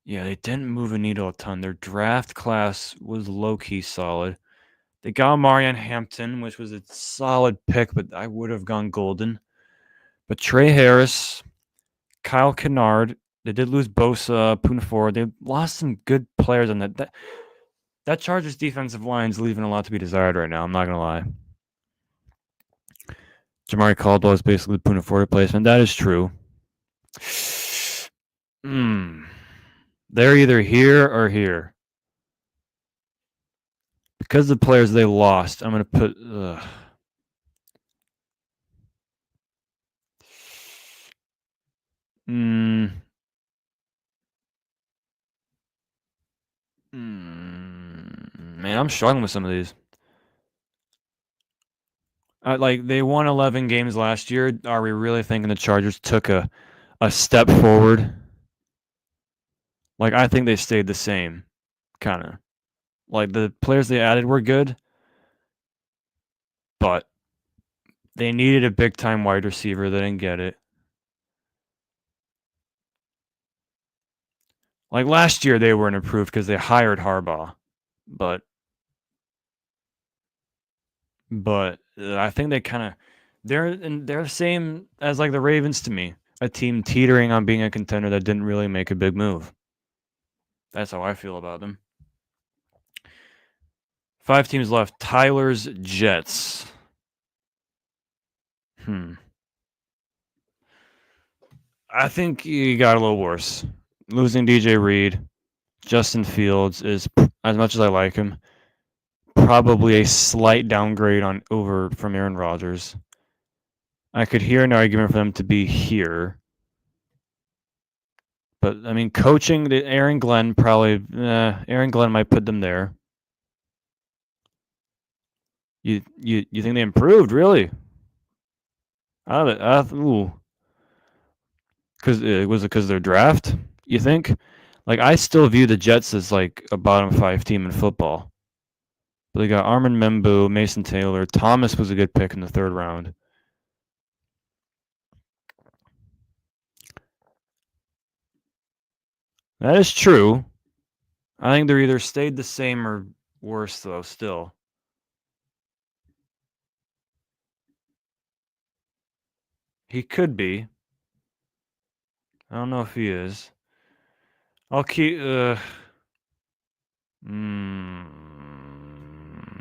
Yeah, they didn't move a needle a ton. Their draft class was low-key solid. They got Marion Hampton, which was a solid pick, but I would have gone Golden. But Trey Harris, Kyle Kennard, they did lose Bosa, Poona Ford. They lost some good players on that Chargers defensive line is leaving a lot to be desired right now. I'm not gonna lie. Jamari Caldwell is basically the Poona Ford replacement. That is true. They're either here or here. Because of the players they lost, I'm gonna put. Man, I'm struggling with some of these. Like they won 11 games last year. Are we really thinking the Chargers took a step forward? Like I think they stayed the same, kind of. Like the players they added were good, but they needed a big time wide receiver. They didn't get it. Like last year, they weren't improved because they hired Harbaugh, but I think they kind of they're the same as like the Ravens to me, a team teetering on being a contender that didn't really make a big move. That's how I feel about them. 5 teams left. Tyler's Jets. I think you got a little worse. Losing DJ Reed, Justin Fields is, as much as I like him, probably a slight downgrade from Aaron Rodgers. I could hear an argument for them to be here. But, I mean, coaching, Aaron Glenn might put them there. You think they improved, really? Ooh. Was it because of their draft, you think? Like, I still view the Jets as, like, a bottom 5 team in football. But they got Armin Membu, Mason Taylor. Thomas was a good pick in the 3rd round. That is true. I think they're either stayed the same or worse, though, still. He could be. I don't know if he is. I'll keep...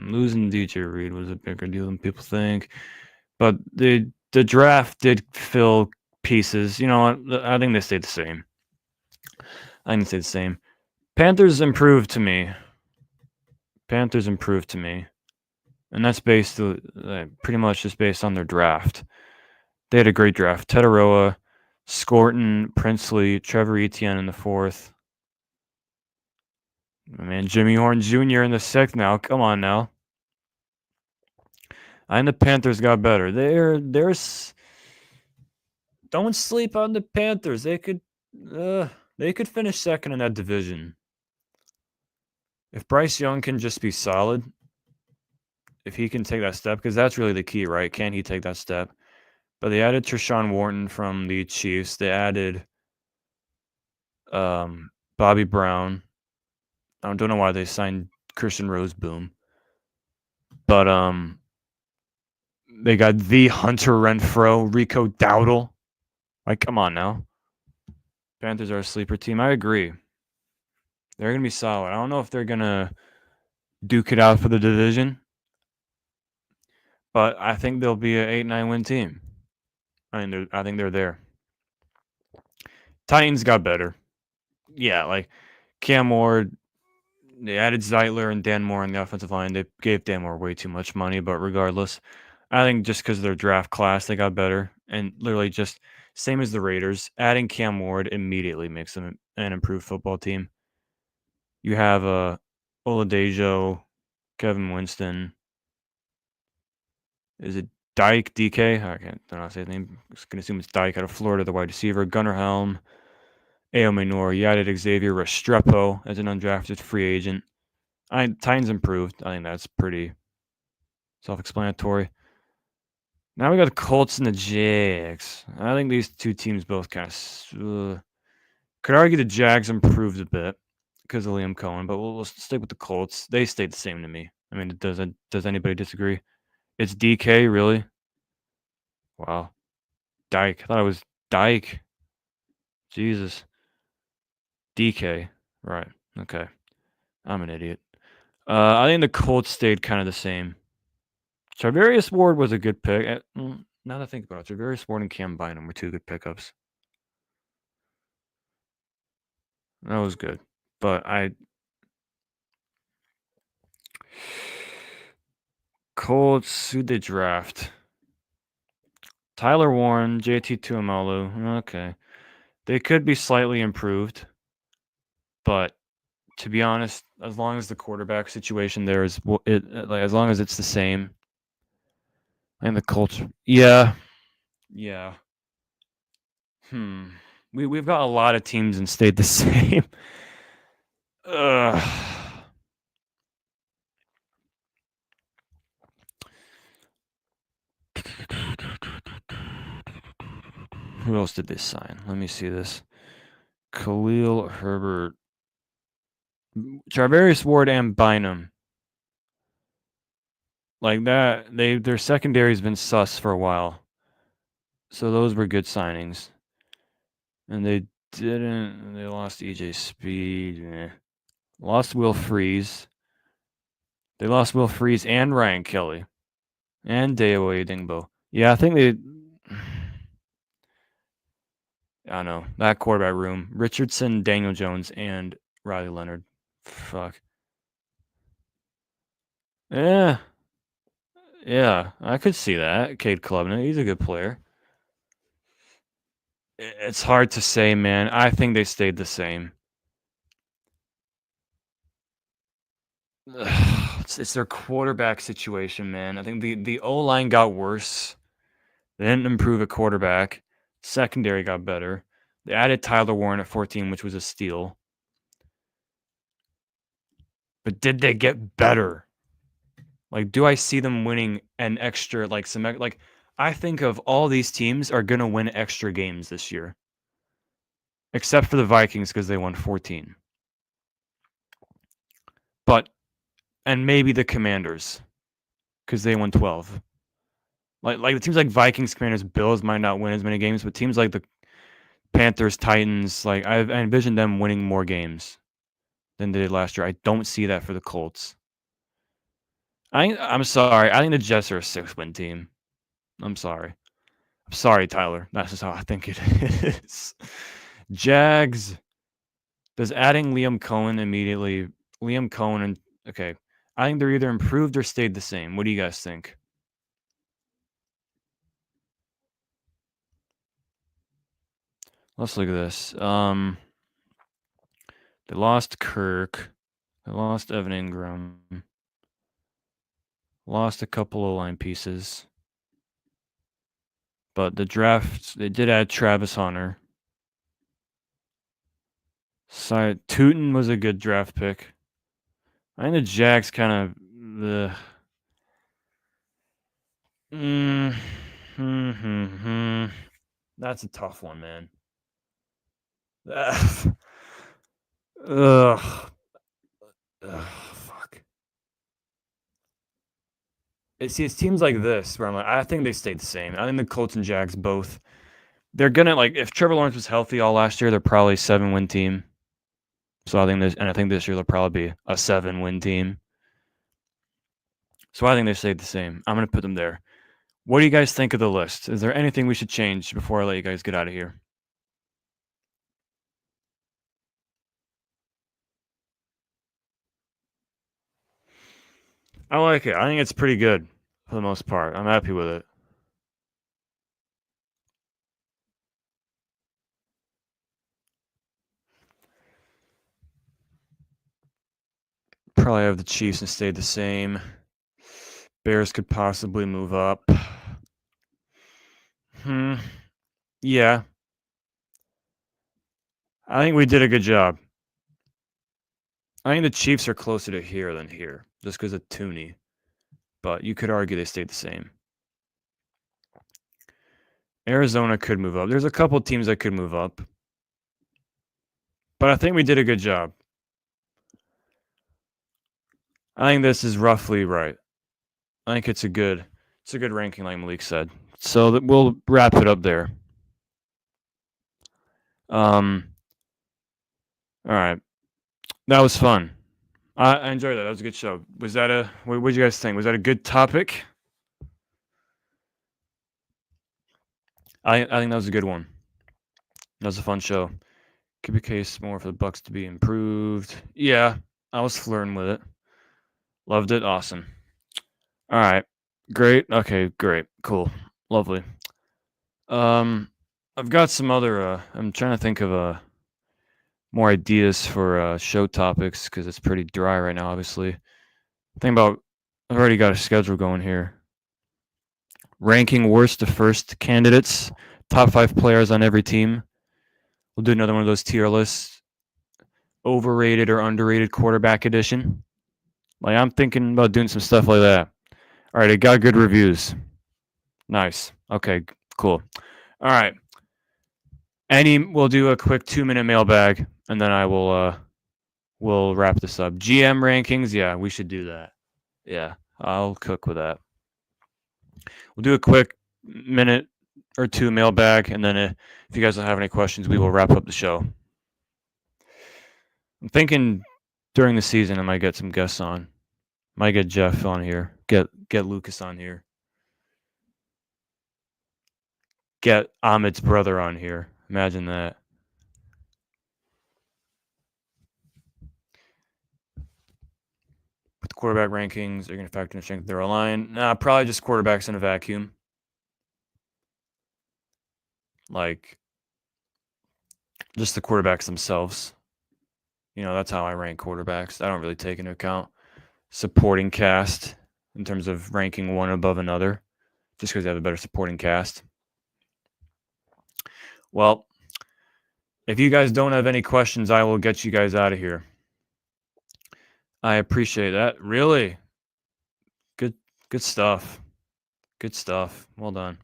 losing DJ Reed was a bigger deal than people think. But the draft did fill pieces. You know what? I think they stayed the same. Panthers improved to me. And that's based pretty much just based on their draft. They had a great draft. Tetaroa, Scorton, Princely, Trevor Etienne in the 4th. Man, Jimmy Horn Jr. in the 6th now. Come on now. And the Panthers got better. There's don't sleep on the Panthers. They could They could finish second in that division. If Bryce Young can just be solid, if he can take that step, because that's really the key, right? Can he take that step? But they added Treshaun Wharton from the Chiefs. They added Bobby Brown. I don't know why they signed Christian Roseboom. But they got the Hunter Renfro, Rico Dowdle. Like, come on now. Panthers are a sleeper team. I agree. They're going to be solid. I don't know if they're going to duke it out for the division, but I think they'll be an 8-9 win team. I think they're there. Titans got better. Yeah, like Cam Ward, they added Zeitler and Dan Moore on the offensive line. They gave Dan Moore way too much money, but regardless, I think just because of their draft class, they got better. And literally just same as the Raiders, adding Cam Ward immediately makes them an improved football team. You have Oladejo, Kevin Winston. Is it Dyke, DK? I don't know how to say his name. I'm just going to assume it's Dyke out of Florida, the wide receiver. Gunnar Helm, Ao Minor. You added Xavier Restrepo as an undrafted free agent. Titans improved. I think that's pretty self-explanatory. Now we got the Colts and the Jags. I think these two teams both kind of could argue the Jags improved a bit because of Liam Cohen, but we'll stick with the Colts. They stayed the same to me. I mean, does anybody disagree? It's DK, really? Wow. Dyke. I thought it was Dyke. Jesus. DK. Right. Okay. I'm an idiot. I think the Colts stayed kind of the same. Charvarius Ward was a good pick. Now that I think about it, Charvarius Ward and Cam Bynum were two good pickups. That was good. But Colts, who'd they draft? Tyler Warren, JT Tuimoloau. Okay. They could be slightly improved. But to be honest, as long as the quarterback situation there is as long as it's the same, and the Colts, yeah. We've got a lot of teams and stayed the same. Who else did they sign? Let me see this. Khalil Herbert, Charvarius Ward, and Bynum. Like that, their secondary's been sus for a while. So those were good signings. And they lost EJ Speed. Lost Will Freeze. They lost Will Freeze and Ryan Kelly. And Dayoe Dingbo. Yeah, I think they I don't know. That quarterback room. Richardson, Daniel Jones, and Riley Leonard. Fuck. Yeah. Yeah, I could see that. Cade Klubnik, he's a good player. It's hard to say, man. I think they stayed the same. It's their quarterback situation, man. I think the O-line got worse. They didn't improve at quarterback. Secondary got better. They added Tyler Warren at 14, which was a steal. But did they get better? Like, do I see them winning an extra, I think of all these teams are going to win extra games this year. Except for the Vikings because they won 14. And maybe the Commanders because they won 12. Like the teams like Vikings, Commanders, Bills might not win as many games, but teams like the Panthers, Titans, I envision them winning more games than they did last year. I don't see that for the Colts. I'm sorry. I think the Jets are a 6-win team. I'm sorry. I'm sorry, Tyler. That's just how I think it is. Jags. Does adding Liam Cohen immediately? Liam Cohen and okay. I think they're either improved or stayed the same. What do you guys think? Let's look at this. They lost Kirk. They lost Evan Ingram. Lost a couple of line pieces. But the draft, they did add Travis Hunter. Sorry, Tootin was a good draft pick. I think the Jags kind of the. That's a tough one, man. Ugh. Fuck. It's teams like this where I'm like, I think they stayed the same. I think the Colts and Jags both. They're gonna like if Trevor Lawrence was healthy all last year, they're probably a 7-win team. So I think this year they'll probably be a 7-win team. So I think they stayed the same. I'm gonna put them there. What do you guys think of the list? Is there anything we should change before I let you guys get out of here? I like it. I think it's pretty good for the most part. I'm happy with it. Probably have the Chiefs and stayed the same. Bears could possibly move up. Yeah. I think we did a good job. I think the Chiefs are closer to here than here, just because of Tooney. But you could argue they stayed the same. Arizona could move up. There's a couple teams that could move up. But I think we did a good job. I think this is roughly right. I think it's a good ranking, like Malik said. So we'll wrap it up there. All right. That was fun. I enjoyed that. That was a good show. Was that what did you guys think? Was that a good topic? I think that was a good one. That was a fun show. Could be a case more for the Bucks to be improved. Yeah, I was flirting with it. Loved it. Awesome. All right. Great. Okay, great. Cool. Lovely. I've got some other I'm trying to think of more ideas for show topics because it's pretty dry right now, obviously. I've already got a schedule going here. Ranking worst to first candidates, top 5 players on every team. We'll do another one of those tier lists. Overrated or underrated quarterback edition. Like I'm thinking about doing some stuff like that. All right, it got good reviews. Nice. Okay, cool. All right. We'll do a quick 2-minute mailbag, and then I will we'll wrap this up. GM rankings, yeah, we should do that. Yeah, I'll cook with that. We'll do a quick minute or 2 mailbag, and then if you guys don't have any questions, we will wrap up the show. I'm thinking during the season I might get some guests on. Might get Jeff on here. Get Lucas on here. Get Ahmed's brother on here. Imagine that. With the quarterback rankings, they're going to factor in the strength of their line. Nah, probably just quarterbacks in a vacuum. Like, just the quarterbacks themselves. You know, that's how I rank quarterbacks. I don't really take into account supporting cast in terms of ranking one above another, just because they have a better supporting cast. Well, if you guys don't have any questions, I will get you guys out of here. I appreciate that. Really? Good stuff. Good stuff. Well done.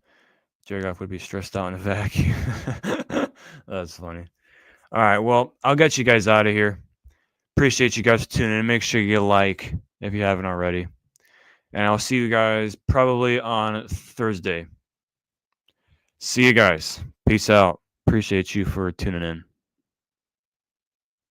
Jagoff would be stressed out in a vacuum. That's funny. All right. Well, I'll get you guys out of here. Appreciate you guys tuning in. Make sure you like if you haven't already. And I'll see you guys probably on Thursday. See you guys. Peace out. Appreciate you for tuning in.